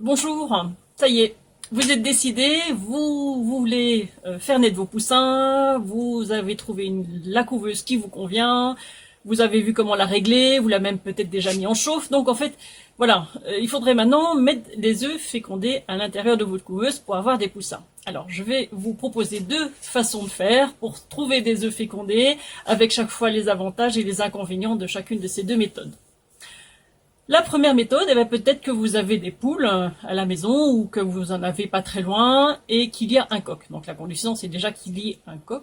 Bonjour, ça y est, vous êtes décidé, vous voulez faire naître vos poussins, vous avez trouvé la couveuse qui vous convient, vous avez vu comment la régler, vous l'avez même peut-être déjà mis en chauffe, donc en fait, voilà, il faudrait maintenant mettre des œufs fécondés à l'intérieur de votre couveuse pour avoir des poussins. Alors, je vais vous proposer deux façons de faire pour trouver des œufs fécondés, avec chaque fois les avantages et les inconvénients de chacune de ces deux méthodes. La première méthode, peut-être que vous avez des poules à la maison ou que vous en avez pas très loin et qu'il y a un coq. Donc la condition, c'est déjà qu'il y ait un coq.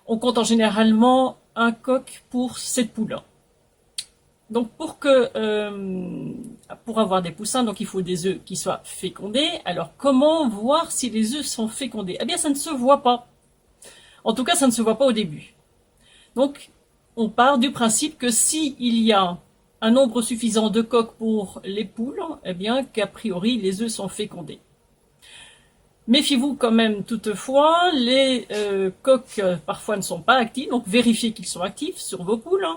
On compte en généralement un coq pour 7 poules. Donc pour avoir des poussins, donc il faut des œufs qui soient fécondés. Alors comment voir si les œufs sont fécondés? Eh bien, ça ne se voit pas. En tout cas, ça ne se voit pas au début. Donc on part du principe que s'il y a un nombre suffisant de coqs pour les poules, eh bien qu'a priori les œufs sont fécondés. Méfiez-vous quand même toutefois, les coqs parfois ne sont pas actifs, donc vérifiez qu'ils sont actifs sur vos poules.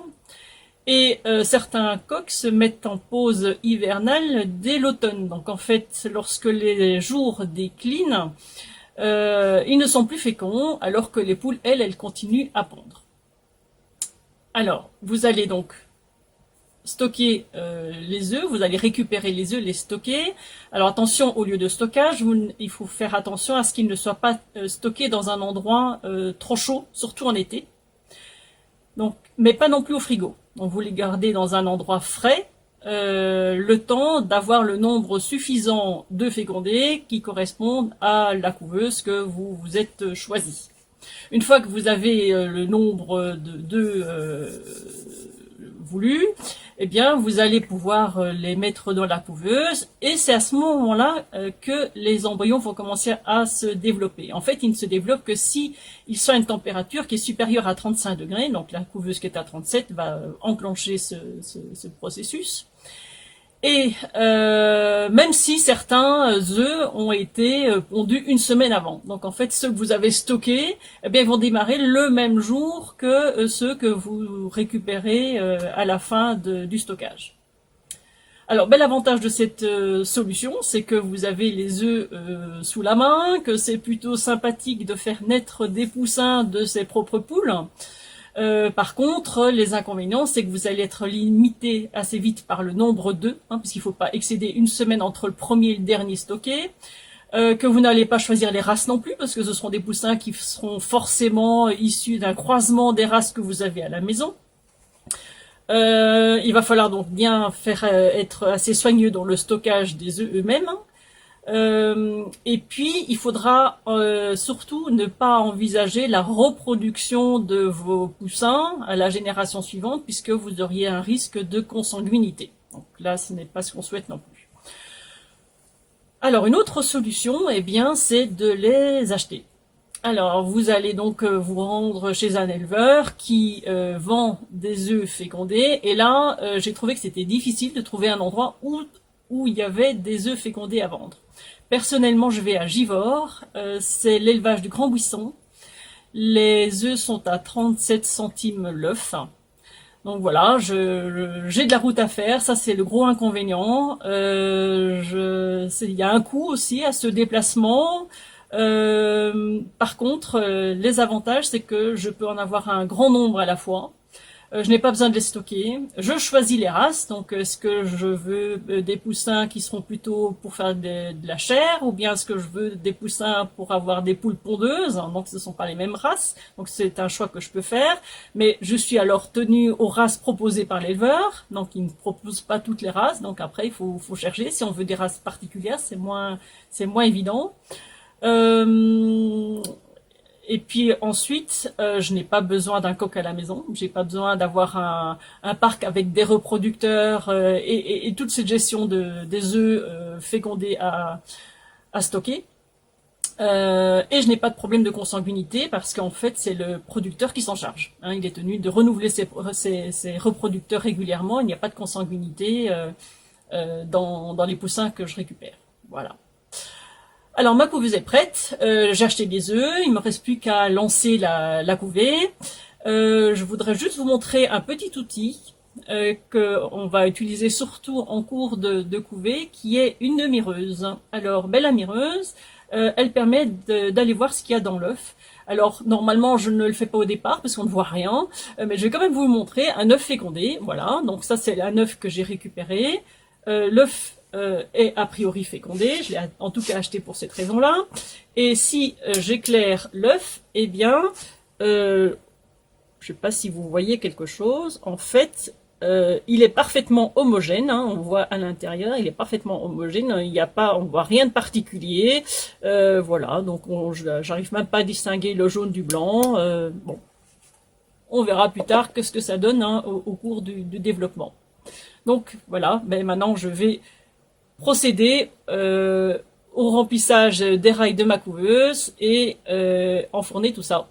Et certains coqs se mettent en pause hivernale dès l'automne. Donc en fait, lorsque les jours déclinent, ils ne sont plus féconds, alors que les poules, elles continuent à pondre. Alors, vous allez donc stocker les œufs, vous allez récupérer les œufs, les stocker. Alors attention, au lieu de stockage, il faut faire attention à ce qu'ils ne soient pas stockés dans un endroit trop chaud, surtout en été. Donc, mais pas non plus au frigo. Donc vous les gardez dans un endroit frais, le temps d'avoir le nombre suffisant d'œufs fécondés qui correspondent à la couveuse que vous vous êtes choisi. Une fois que vous avez le nombre d'œufs voulu, eh bien, vous allez pouvoir les mettre dans la couveuse et c'est à ce moment-là que les embryons vont commencer à se développer. En fait, ils ne se développent que si ils sont à une température qui est supérieure à 35 degrés, donc la couveuse qui est à 37 va enclencher ce processus. Et même si certains œufs ont été pondus une semaine avant. Donc en fait, ceux que vous avez stockés, eh bien, ils vont démarrer le même jour que ceux que vous récupérez à la fin du stockage. Alors, l'avantage de cette solution, c'est que vous avez les œufs sous la main, que c'est plutôt sympathique de faire naître des poussins de ses propres poules. Par contre, les inconvénients, c'est que vous allez être limité assez vite par le nombre d'œufs, puisqu'il ne faut pas excéder une semaine entre le premier et le dernier stocké, que vous n'allez pas choisir les races non plus, parce que ce seront des poussins qui seront forcément issus d'un croisement des races que vous avez à la maison. Il va falloir donc bien faire être assez soigneux dans le stockage des œufs eux-mêmes. Et puis, il faudra surtout ne pas envisager la reproduction de vos poussins à la génération suivante, puisque vous auriez un risque de consanguinité. Donc là, ce n'est pas ce qu'on souhaite non plus. Alors, une autre solution, eh bien, c'est de les acheter. Alors, vous allez donc vous rendre chez un éleveur qui vend des œufs fécondés. Et là, j'ai trouvé que c'était difficile de trouver un endroit où il y avait des œufs fécondés à vendre. Personnellement, je vais à Givors, c'est l'élevage du Grand Buisson. Les œufs sont à 37 centimes l'œuf. Donc voilà, j'ai de la route à faire, ça c'est le gros inconvénient. Il y a un coût aussi à ce déplacement. Par contre, les avantages, c'est que je peux en avoir un grand nombre à la fois. Je n'ai pas besoin de les stocker. Je choisis les races. Donc, est-ce que je veux des poussins qui seront plutôt pour faire de la chair, ou bien est-ce que je veux des poussins pour avoir des poules pondeuses? Donc, ce ne sont pas les mêmes races. Donc, c'est un choix que je peux faire. Mais je suis alors tenue aux races proposées par l'éleveur. Donc, il ne propose pas toutes les races. Donc, après, il faut chercher. Si on veut des races particulières, c'est moins évident. Et puis ensuite, je n'ai pas besoin d'un coq à la maison, j'ai pas besoin d'avoir un parc avec des reproducteurs et toute cette gestion des œufs fécondés à stocker. Et je n'ai pas de problème de consanguinité parce qu'en fait c'est le producteur qui s'en charge. Il est tenu de renouveler ses reproducteurs régulièrement, il n'y a pas de consanguinité dans les poussins que je récupère. Voilà. Alors ma couveuse est prête, j'ai acheté des œufs, il me reste plus qu'à lancer la couvée. Je voudrais juste vous montrer un petit outil qu'on va utiliser surtout en cours de couvée, qui est une mireuse. Alors, la mireuse, elle permet d'aller voir ce qu'il y a dans l'œuf. Alors, normalement, je ne le fais pas au départ parce qu'on ne voit rien, mais je vais quand même vous montrer un œuf fécondé. Voilà, donc ça, c'est un œuf que j'ai récupéré. L'œuf est a priori fécondé, je l'ai en tout cas acheté pour cette raison-là. Et si j'éclaire l'œuf, eh bien, je sais pas si vous voyez quelque chose, en fait, il est parfaitement homogène, hein, on voit à l'intérieur, il est parfaitement homogène, il n'y a pas, on voit rien de particulier, voilà, donc j'arrive même pas à distinguer le jaune du blanc, bon, on verra plus tard ce que ça donne hein, au cours du développement. Donc voilà, ben maintenant je vais procéder au remplissage des rails de ma couveuse et enfourner tout ça.